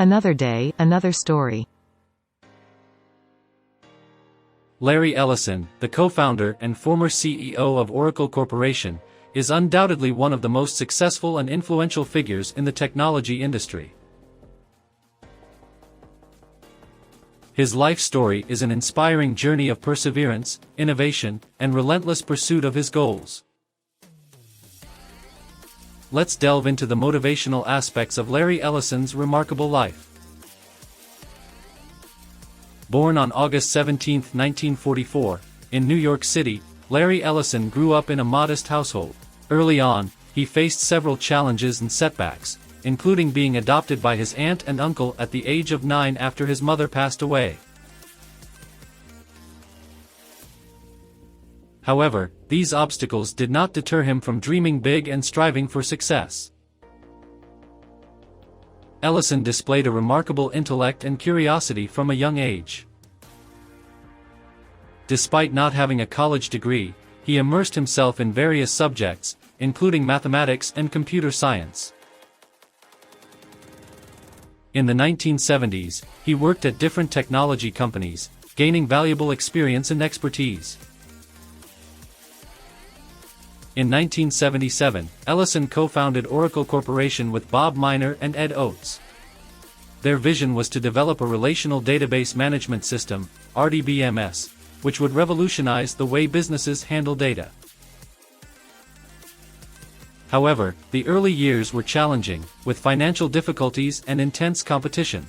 Another day, another story. Larry Ellison, the co-founder and former CEO of Oracle Corporation, is undoubtedly one of the most successful and influential figures in the technology industry. His life story is an inspiring journey of perseverance, innovation, and relentless pursuit of his goals. Let's delve into the motivational aspects of Larry Ellison's remarkable life. Born on August 17, 1944, in New York City, Larry Ellison grew up in a modest household. Early on, he faced several challenges and setbacks, including being adopted by his aunt and uncle at the age of 9 after his mother passed away. However, these obstacles did not deter him from dreaming big and striving for success. Ellison displayed a remarkable intellect and curiosity from a young age. Despite not having a college degree, he immersed himself in various subjects, including mathematics and computer science. In the 1970s, he worked at different technology companies, gaining valuable experience and expertise. In 1977, Ellison co-founded Oracle Corporation with Bob Miner and Ed Oates. Their vision was to develop a relational database management system, RDBMS, which would revolutionize the way businesses handle data. However, the early years were challenging, with financial difficulties and intense competition.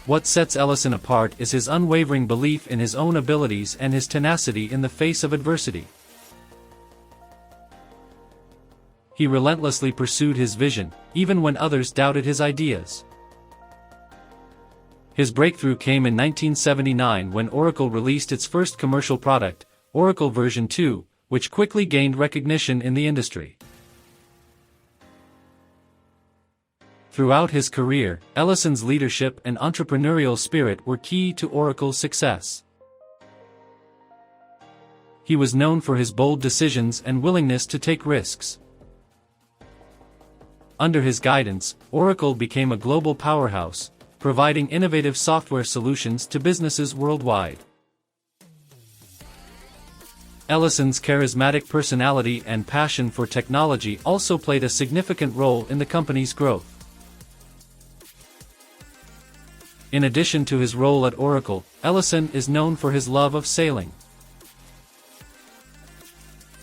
What sets Ellison apart is his unwavering belief in his own abilities and his tenacity in the face of adversity. He relentlessly pursued his vision, even when others doubted his ideas. His breakthrough came in 1979 when Oracle released its first commercial product, Oracle version 2, which quickly gained recognition in the industry. Throughout his career, Ellison's leadership and entrepreneurial spirit were key to Oracle's success. He was known for his bold decisions and willingness to take risks. Under his guidance, Oracle became a global powerhouse, providing innovative software solutions to businesses worldwide. Ellison's charismatic personality and passion for technology also played a significant role in the company's growth. In addition to his role at Oracle, Ellison is known for his love of sailing.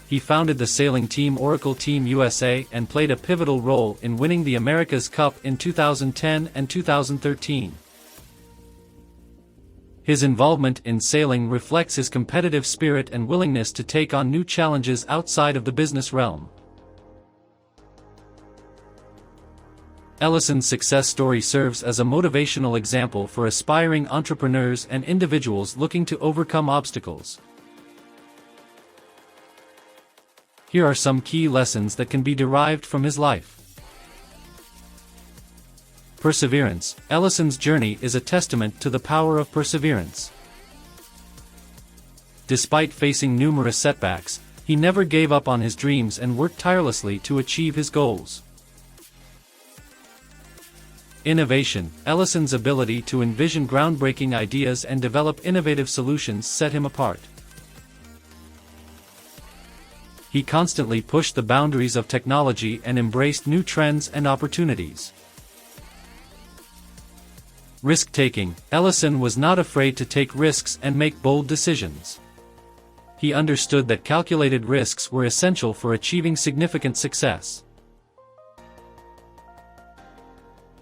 He founded the sailing team Oracle Team USA and played a pivotal role in winning the America's Cup in 2010 and 2013. His involvement in sailing reflects his competitive spirit and willingness to take on new challenges outside of the business realm. Ellison's success story serves as a motivational example for aspiring entrepreneurs and individuals looking to overcome obstacles. Here are some key lessons that can be derived from his life. Perseverance. Ellison's journey is a testament to the power of perseverance. Despite facing numerous setbacks, he never gave up on his dreams and worked tirelessly to achieve his goals. Innovation. Ellison's ability to envision groundbreaking ideas and develop innovative solutions set him apart. He constantly pushed the boundaries of technology and embraced new trends and opportunities. Risk-taking. Ellison was not afraid to take risks and make bold decisions. He understood that calculated risks were essential for achieving significant success.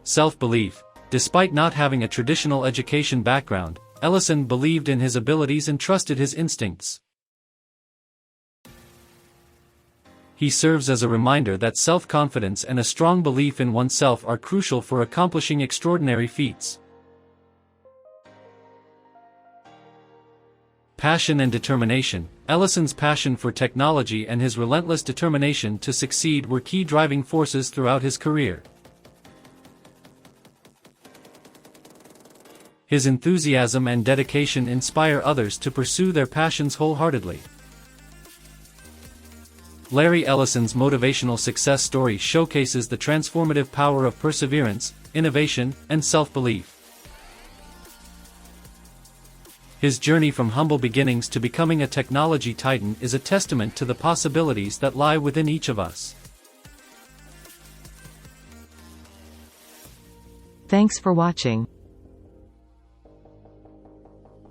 Self-belief. Despite not having a traditional education background, Ellison believed in his abilities and trusted his instincts. He serves as a reminder that self-confidence and a strong belief in oneself are crucial for accomplishing extraordinary feats. Passion and determination. Ellison's passion for technology and his relentless determination to succeed were key driving forces throughout his career. His enthusiasm and dedication inspire others to pursue their passions wholeheartedly. Larry Ellison's motivational success story showcases the transformative power of perseverance, innovation, and self-belief. His journey from humble beginnings to becoming a technology titan is a testament to the possibilities that lie within each of us. Thanks for watching.